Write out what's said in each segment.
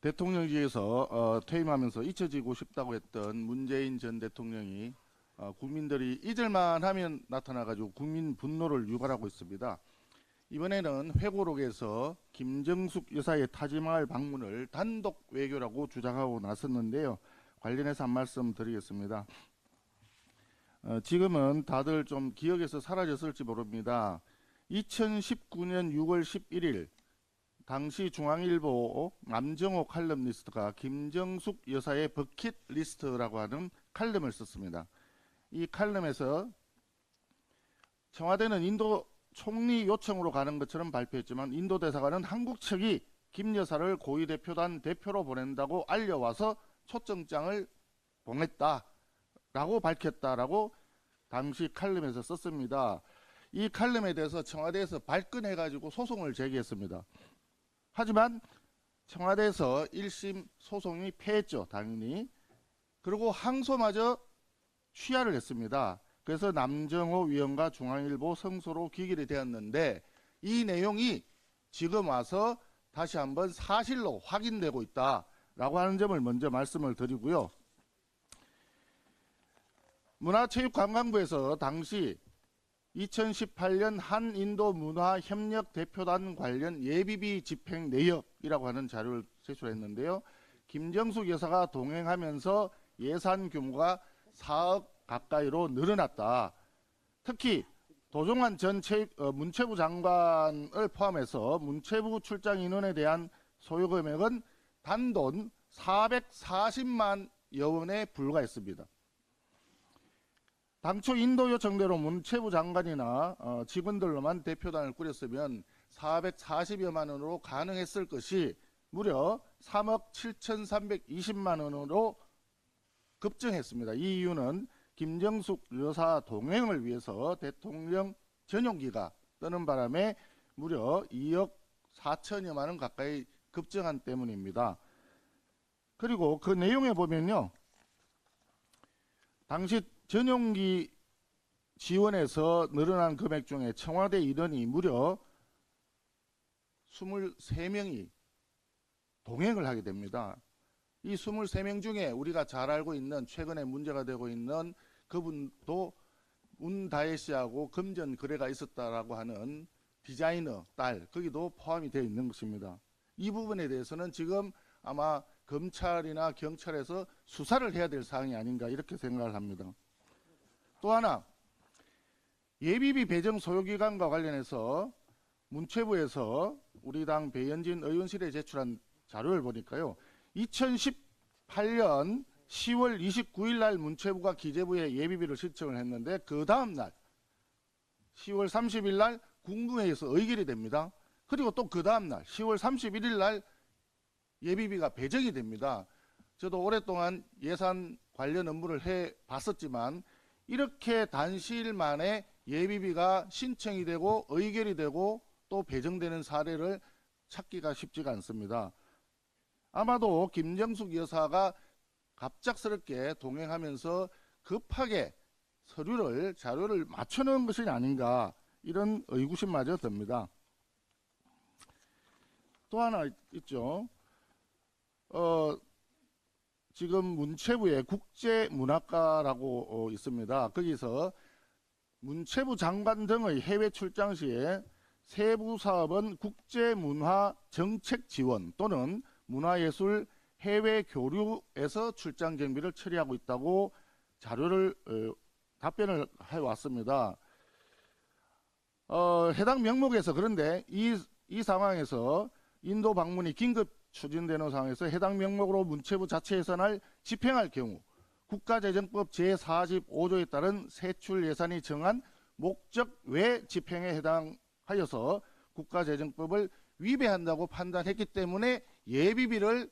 대통령직에서 퇴임하면서 잊혀지고 싶다고 했던 문재인 전 대통령이 국민들이 잊을만 하면 나타나가지고 국민 분노를 유발하고 있습니다. 이번에는 회고록에서 김정숙 여사의 타지마을 방문을 단독 외교라고 주장하고 나섰는데요. 관련해서 한 말씀 드리겠습니다. 지금은 다들 좀 기억에서 사라졌을지 모릅니다. 2019년 6월 11일 당시 중앙일보 남정호 칼럼니스트가 김정숙 여사의 버킷리스트라고 하는 칼럼을 썼습니다. 이 칼럼에서 청와대는 인도 총리 요청으로 가는 것처럼 발표했지만 인도 대사관은 한국 측이 김 여사를 고위대표단 대표로 보낸다고 알려와서 초청장을 보냈다라고 밝혔다라고 당시 칼럼에서 썼습니다. 이 칼럼에 대해서 청와대에서 발끈해가지고 소송을 제기했습니다. 하지만 청와대에서 1심 소송이 패했죠. 당연히. 그리고 항소마저 취하를 했습니다. 그래서 남정호 위원과 중앙일보 성소로 기결이 되었는데 이 내용이 지금 와서 다시 한번 사실로 확인되고 있다라고 하는 점을 먼저 말씀을 드리고요. 문화체육관광부에서 당시 2018년 한인도 문화협력 대표단 관련 예비비 집행 내역이라고 하는 자료를 제출했는데요. 김정숙 여사가 동행하면서 예산 규모가 4억 가까이로 늘어났다. 특히 도종환 전 문체부 장관을 포함해서 문체부 출장 인원에 대한 소요 금액은 단돈 440만여 원에 불과했습니다. 당초 인도 요청대로 문체부 장관이나 직원들로만 대표단을 꾸렸으면 440여만 원으로 가능했을 것이 무려 3억 7,320만 원으로 급증했습니다. 이 이유는 김정숙 여사 동행을 위해서 대통령 전용기가 뜨는 바람에 무려 2억 4천여만 원 가까이 급증한 때문입니다. 그리고 그 내용에 보면요. 당시 전용기 지원에서 늘어난 금액 중에 청와대 인원이 무려 23명이 동행을 하게 됩니다. 이 23명 중에 우리가 잘 알고 있는 최근에 문제가 되고 있는 그분도 운다혜 씨하고 금전 거래가 있었다라고 하는 디자이너 딸 거기도 포함이 되어 있는 것입니다. 이 부분에 대해서는 지금 아마 검찰이나 경찰에서 수사를 해야 될 사항이 아닌가 이렇게 생각을 합니다. 또 하나 예비비 배정 소요기간과 관련해서 문체부에서 우리 당 배현진 의원실에 제출한 자료를 보니까요. 2018년 10월 29일 날 문체부가 기재부에 예비비를 신청을 했는데 그 다음 날 10월 30일 날 국무회의에서 의결이 됩니다. 그리고 또 그 다음 날 10월 31일 날 예비비가 배정이 됩니다. 저도 오랫동안 예산 관련 업무를 해봤었지만 이렇게 단시일 만에 예비비가 신청이 되고 의결이 되고 또 배정되는 사례를 찾기가 쉽지가 않습니다. 아마도 김정숙 여사가 갑작스럽게 동행하면서 급하게 자료를 맞춰놓은 것이 아닌가 이런 의구심마저 듭니다. 또 하나 있죠. 지금 문체부에 국제문학과라고 있습니다. 거기서 문체부 장관 등의 해외 출장 시에 세부 사업은 국제문화 정책 지원 또는 문화예술 해외 교류에서 출장 경비를 처리하고 있다고 자료를 답변을 해왔습니다. 해당 명목에서 그런데 이 상황에서 인도 방문이 긴급 추진되는 상황에서 해당 명목으로 문체부 자체 예산을 집행할 경우 국가재정법 제45조에 따른 세출 예산이 정한 목적 외 집행에 해당하여서 국가재정법을 위배한다고 판단했기 때문에 예비비를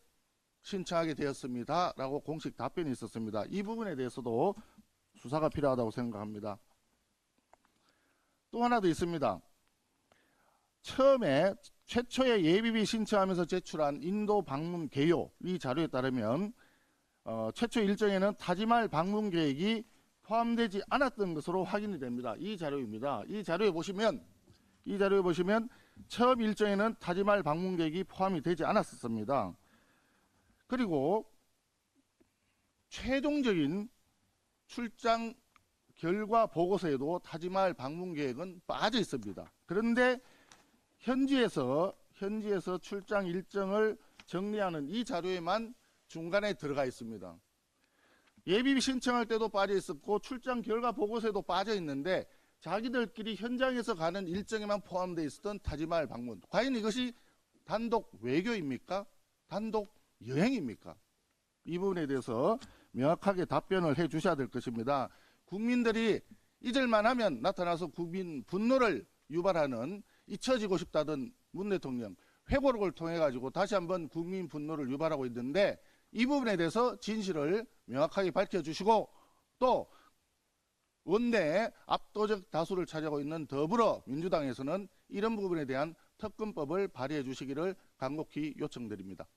신청하게 되었습니다. 라고 공식 답변이 있었습니다. 이 부분에 대해서도 수사가 필요하다고 생각합니다. 또 하나 더 있습니다. 처음에 최초의 예비비 신청하면서 제출한 인도 방문 개요 이 자료에 따르면 최초 일정에는 타지마을 방문 계획이 포함되지 않았던 것으로 확인이 됩니다. 이 자료입니다. 이 자료에 보시면 처음 일정에는 타지마을 방문 계획이 포함이 되지 않았었습니다. 그리고 최종적인 출장 결과 보고서에도 타지마을 방문 계획은 빠져 있습니다. 그런데 현지에서 출장 일정을 정리하는 이 자료에만 중간에 들어가 있습니다. 예비비 신청할 때도 빠져 있었고 출장 결과 보고서에도 빠져 있는데 자기들끼리 현장에서 가는 일정에만 포함되어 있었던 타지마을 방문. 과연 이것이 단독 외교입니까? 단독 여행입니까? 이 부분에 대해서 명확하게 답변을 해 주셔야 될 것입니다. 국민들이 잊을만 하면 나타나서 국민 분노를 유발하는 잊혀지고 싶다던 문 대통령 회고록을 통해 가지고 다시 한번 국민 분노를 유발하고 있는데 이 부분에 대해서 진실을 명확하게 밝혀주시고 또 원내에 압도적 다수를 차지하고 있는 더불어민주당에서는 이런 부분에 대한 특검법을 발의해 주시기를 간곡히 요청드립니다.